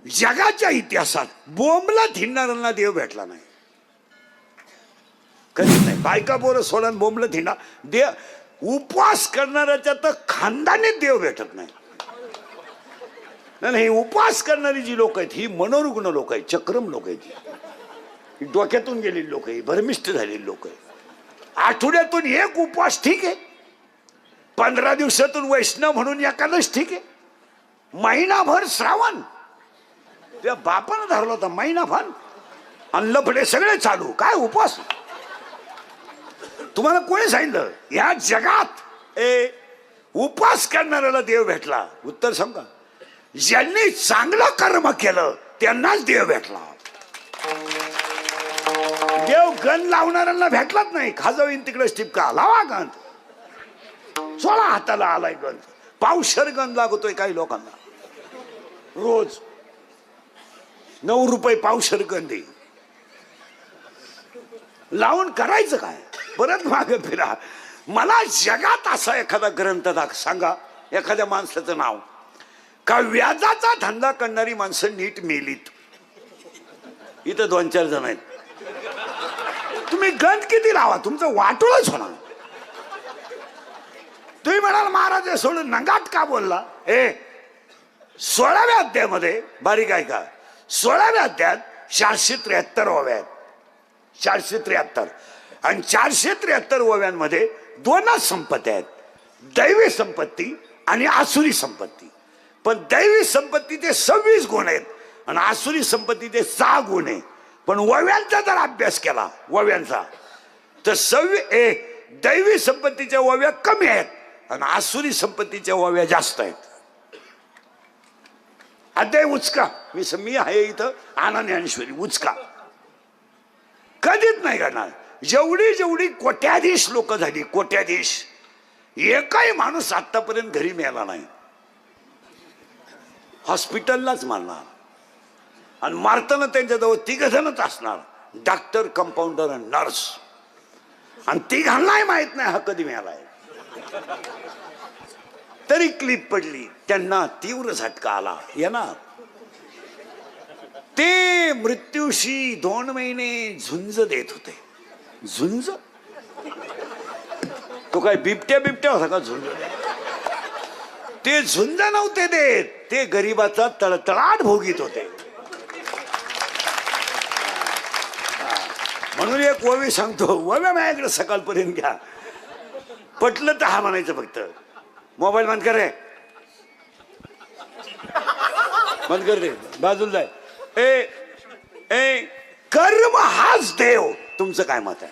जगाच्या इतिहासात बोंबला थिंडणाऱ्यांना देव भेटला नाही, कधीच नाही. बायका पोरं सोडून बोंबला थिंडा देव, उपवास करणाऱ्याच्या तर खानदानीत देव भेटत नाही. नाही, उपवास करणारी जी लोक आहेत ही मनोरुग्ण लोक आहेत, चक्रम लोक आहेत, ही डोक्यातून गेलेली लोक आहे, भरमिष्ट झालेली लोक आहे. आठवड्यातून एक उपवास ठीक आहे, 15 दिवसातून वैष्णव म्हणून एकादश ठीक आहे, महिनाभर श्रावण त्या बापानं धरला होता, महिनाभर आणि लफडे सगळे चालू, काय उपवास? तुम्हाला कोणी सांगितलं या जगात उपवास करणाऱ्याला देव भेटला? उत्तर सांगा, ज्यांनी चांगलं कर्म केलं त्यांनाच देव भेटला. देव गण लावणाऱ्यांना भेटलाच नाही. खाजवीन तिकडे टिपका लावा गण, 16 हाताला आलाय गण, पावशर गण लागतोय काही लोकांना रोज. 9 रुपये पावशर गण दे लावून करायचं काय? परत मागे फिरा. मला जगात असा एखादा ग्रंथ सांगा, एखाद्या माणसाचं नाव का व्याजाचा धंदा करणारी माणसं नीट मेलीत. इथं 2-4 जण आहेत. तुम्ही गंध किती लावा तुमचं वाटोळच होणार. तुम्ही म्हणाल महाराज सोडून नंगाट का बोलला? 16व्या अध्यायामध्ये बारीक आहे का, 16व्या अध्यायात 473 ओव्या आहेत, 473. आणि 473 ओव्यांमध्ये 2च संपत्ती आहेत, दैवी संपत्ती आणि आसुरी संपत्ती. पण दैवी संपत्तीचे 26 गुण आहेत आणि आसुरी संपत्तीचे 6 गुण आहे. पण ओव्यांचा जर अभ्यास केला ओव्यांचा तर दैवी संपत्तीच्या ओव्या कमी आहेत आणि आसुरी संपत्तीच्या ओव्या जास्त आहेत. अध्याय उचका, मी आहे इथं आनंद ज्ञानेश्वरी उचका, कधीच नाही करणार. जेवढी कोट्याधीश लोक झाली, कोट्याधीश, एकही माणूस आतापर्यंत घरी मिळाला नाही. हॉस्पिटललाच मारणार आणि मारताना त्यांच्याजवळ 3 जणच असणार, डॉक्टर, कंपाऊंडर आणि नर्स. आणि 3घांनाही माहित नाही हा कधी मिळालाय. तरी क्लिप पडली, त्यांना तीव्र झटका आला. येणार ते मृत्यूशी 2 महिने झुंज देत होते. झुंज? तो काय बिबट्या होता का झुंज? ते झुंज नव्हते देत, ते गरीबाचा तळतळाट भोगीत होते. म्हणून एक ओवी सांगतो, ओव्या माझ्याकडे सकाळपर्यंत घ्या, पटलं तर हा म्हणायचं. फक्त मोबाईल बंद कर रे, बंद कर रे, बाजूला जाय. कर्म हाच देव. तुमचं काय मत आहे?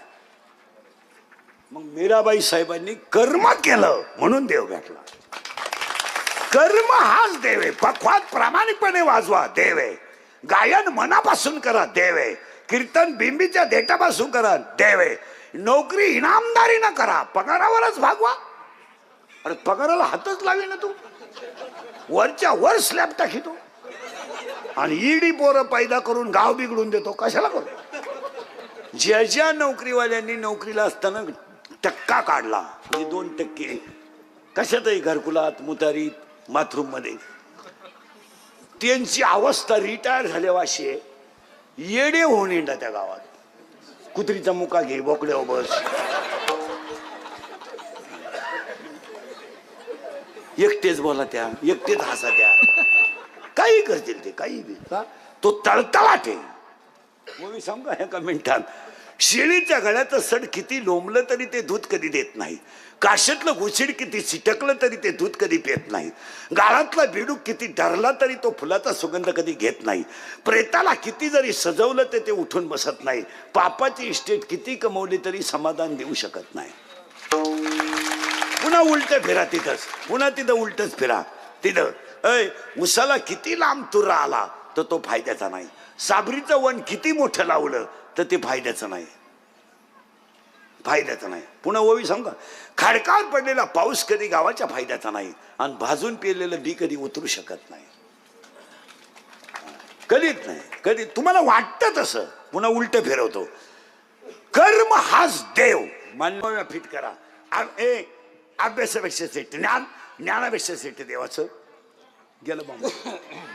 मग मीराबाई साहेबांनी कर्म केलं म्हणून देव भेटला. कर्म हाच देव आहे. पखवात प्रामाणिकपणे वाजवा, देव आहे. गायन मनापासून करा, देव आहे. कीर्तन बिंबीच्या देठापासून करा, देव आहे. नोकरी इनामदारीनं करा, पगारावरच भागवा. अरे पगाराला हातच लावे ना तू, वरच्या वर स्लॅब टाकी तो आणि ईडी पोरं पैदा करून गाव बिघडून देतो. कशाला करू? ज्या नोकरीवाल्यांनी नोकरीला असताना टक्का काढला, म्हणजे 2% कशातही, घरकुलात, मुतारीत, बाथरूम मध्ये, त्यांची अवस्था रिटायर झाल्या अशी आहे. येडे होऊन येणार त्या गावात. कुत्रीचा मुका घे, बोकड्या बस, एकटेच बोला त्या, एकटेच हसा त्या, काही करतील ते, काही बी. तो तळतळाट आहे. मग मी सांगू एका मिनिटात, शेळीच्या गळ्याचं सड किती लोंबलं तरी ते दूध कधी देत नाही. काशातलं घुशीड किती चिटकलं तरी ते दूध कधी पित नाही. गाळातला बेडूक किती डरला तरी तो फुलाचा सुगंध कधी घेत नाही. प्रेताला किती जरी सजवलं तर ते उठून बसत नाही. पापाची इस्टेट किती कमवली तरी समाधान देऊ शकत नाही. पुन्हा उलट फिरा तिथंच, पुन्हा तिथं उलटच फिरा. तिथं उसाला किती लांब तुरा आला तर तो फायद्याचा नाही. साबरीचं वन किती मोठं लावलं तर ते फायद्याचं नाही, फायद्याचं नाही. पुन्हा ओवी सांगा, खडकावर पडलेला पाऊस कधी गावाच्या फायद्याचा नाही आणि भाजून पेरलेलं बी कधी उतरू शकत नाही, कधीच नाही. कधी तुम्हाला वाटतं तसं, पुन्हा उलट फिरवतो. कर्म हाच देव. मान्य फिट करा. अभ्यासापेक्षा सेट ज्ञान, ज्ञानापेक्षा सेट देवाचं गेलं बाबा.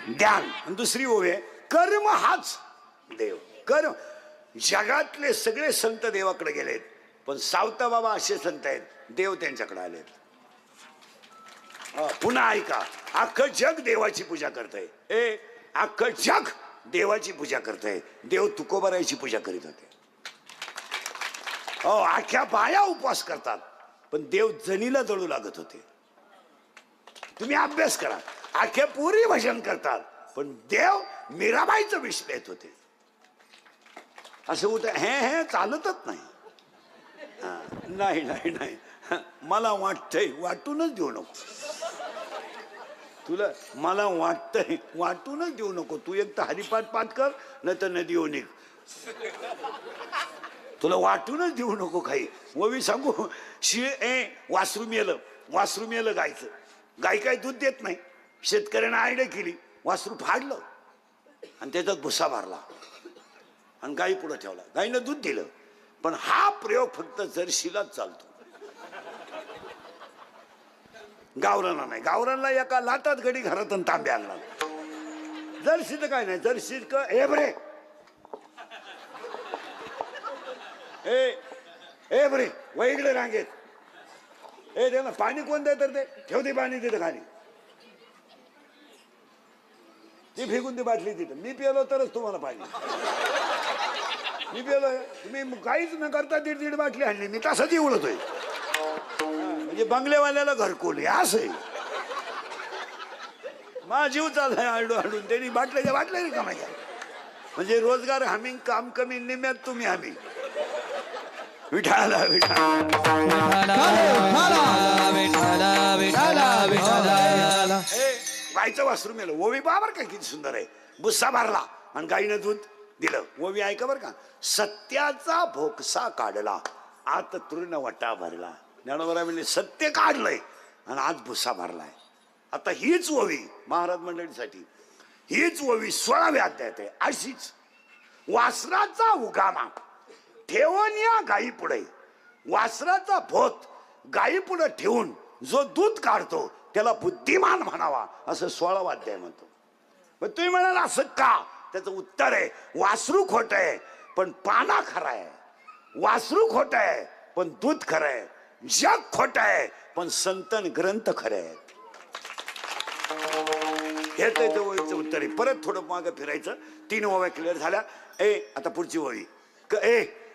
ध्यान. आणि दुसरी ओवी आहे कर्म हाच देव. कर्म. जगातले सगळे संत देवाकडे गेलेत, पण सावता बाबा असे संत आहेत देव त्यांच्याकडे आलेत. पुन्हा ऐका, अख्खं जग देवाची पूजा करतंय. अख्खं जग देवाची पूजा करतंय. देव तुकोबारायची पूजा करीत होते. अख्ख्या बाया उपवास करतात, पण देव जनीला जळू लागत होते. तुम्ही अभ्यास करा. अख्ख्या पुरी भजन करतात, पण देव मीराबाईचं विष पेत होते. असं होत हे चालतच नाही. नाही नाही नाही, मला वाटतंय वाटूनच देऊ नको तुला. मला वाटतंय वाटूनच देऊ नको. तू एक तर हरिपाठ पाठ कर, नाही तर नदी निघ. तुला वाटूनच देऊ नको काही. ववी सांगू वासरू मेलं. वासरू मेलं गायचं. गाय काय दूध देत नाही. शेतकऱ्यानं आयडिया केली, वासरू फाडलं आणि त्याच्यात भुसा भरला आणि गाई पुढे ठेवला. गाईनं दूध दिलं. पण हा प्रयोग फक्त जर्शीलाच चालतो, गावरानला नाही. गावरानला एका लाटात गडी घरात तांबे आणला. जर्सी तर काय नाही. जर्सी हे बरे ए बरे वैगळे रांगेत दे ना पाणी. कोण दे तर ते ठेव दे पाणी तिथं खाली. ती फेकून ती बाटली तिथं. मी पिलो तरच तुम्हाला पाणी. मी पिलो. तुम्ही काहीच न करता दीड दीड बाटली आणली. मी तसाच उलतोय. म्हणजे बंगलेवाल्याला घरकुल असं आहे. माझा जीव चाललाय आडू आडून. त्यांनी बाटल्याच्या बाटल्या कमायच्या. म्हणजे रोजगार हमी काम कमी, निम्यात तुम्ही हमी. विठाला गायचं वासरू मेलं. ओवी बाबर काय किती सुंदर आहे. भुस्सा भरला आणि गाईनं दूध दिलं. ओवी ऐका बर का. सत्याचा भोकसा काढला, आत तृण वटा भरला. ज्ञानोबा म्हणजे सत्य काढलंय आणि आज भुसा भरलाय. आता हीच ओवी महाराज मंडळीसाठी, हीच ओवी 16व्या अध्यायात आहे. अशीच वासराचा उगामा ठेवून या गाई पुढे. वासराचा भोत गाई पुढे ठेवून जो दूध काढतो त्याला बुद्धिमान म्हणावा, असं 16वा अध्याय म्हणतो. पण तुम्ही म्हणाल असं का? त्याचं उत्तर आहे वासरू खोट आहे पण पाना खरा आहे. वासरू खोट आहे पण दूध खरं आहे. जग खोट आहे पण संतन ग्रंथ खरे आहेत. हे त्याचं ओळीचं उत्तर आहे. परत थोडं मागं फिरायचं. 3 ओव्या क्लिअर झाल्या. आता पुढची ओळी.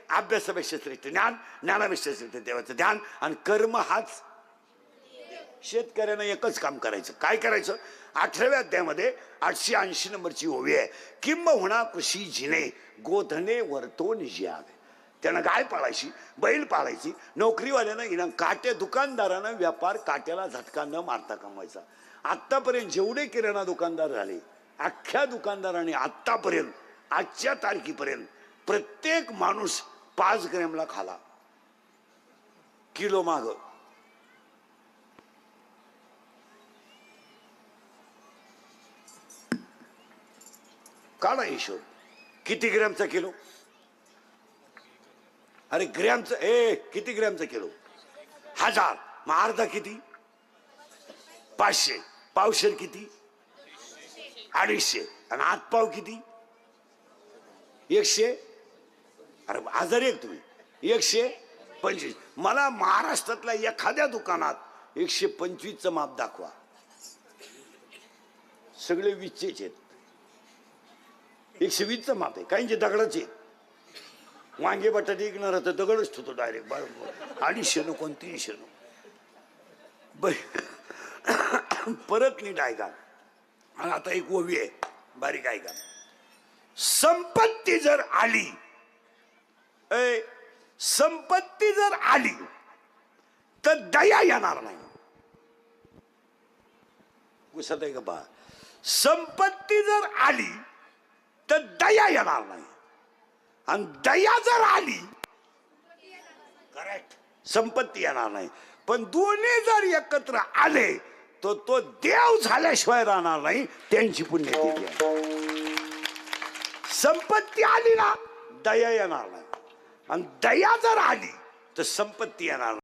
अभ्यासापेक्षा श्रेष्ठ ज्ञान, ज्ञानापेक्षा श्रेष्ठ देवाचं ध्यान, आणि कर्म हाच. शेतकऱ्यानं एकच काम करायचं. काय करायचं? 18व्या अध्यायामध्ये 880 नंबरची ओवी आहे. किंबहुना कृषी जिने गोधने वर्तोन जियावे. त्यानं गाय पाळायची, बैल पाळायची. नोकरीवाल्यानं इनाम, काट्या दुकानदारानं व्यापार काट्याला झटका न मारता कमवायचा. आत्तापर्यंत जेवढे किराणा दुकानदार झाले, अख्ख्या दुकानदारांनी आत्तापर्यंत आजच्या तारखेपर्यंत प्रत्येक माणूस 5 ग्रॅमला खाला. किलो माग काढा हिशोब. किती ग्रॅमचा किलो? अरे ग्रॅमचं किती ग्रॅमचा किलो? 1000. मग अर्धा किती? 500. पावशेर किती? 250. आणि आतपाव किती? 100. अरे 1001 तुम्ही 125. मला महाराष्ट्रातल्या एखाद्या दुकानात 125चं माप दाखवा. सगळे 20चेच आहेत. 120चं माप आहे. काहींचे दगडाचे. वांगे बटाटे विकणार तर दगडच ठेवतो डायरेक्ट. 250 नको 300 नको. परत नीट ऐका. आणि आता एक ओवी आहे बारीक ऐका. संपत्ती जर आली, संपत्ती जर आली तर दया येणार नाही. घुसत आहे का बा? संपत्ती जर आली तर दया येणार नाही. आणि दया जर आली, करेक्ट, संपत्ती येणार नाही. पण दोन्ही जर एकत्र आले तर तो देव झाल्याशिवाय राहणार नाही. त्यांची पुण्यतिथी आहे. संपत्ती आली ना, दया येणार नाही. आणि दया जर आली तर संपत्ती येणार नाही.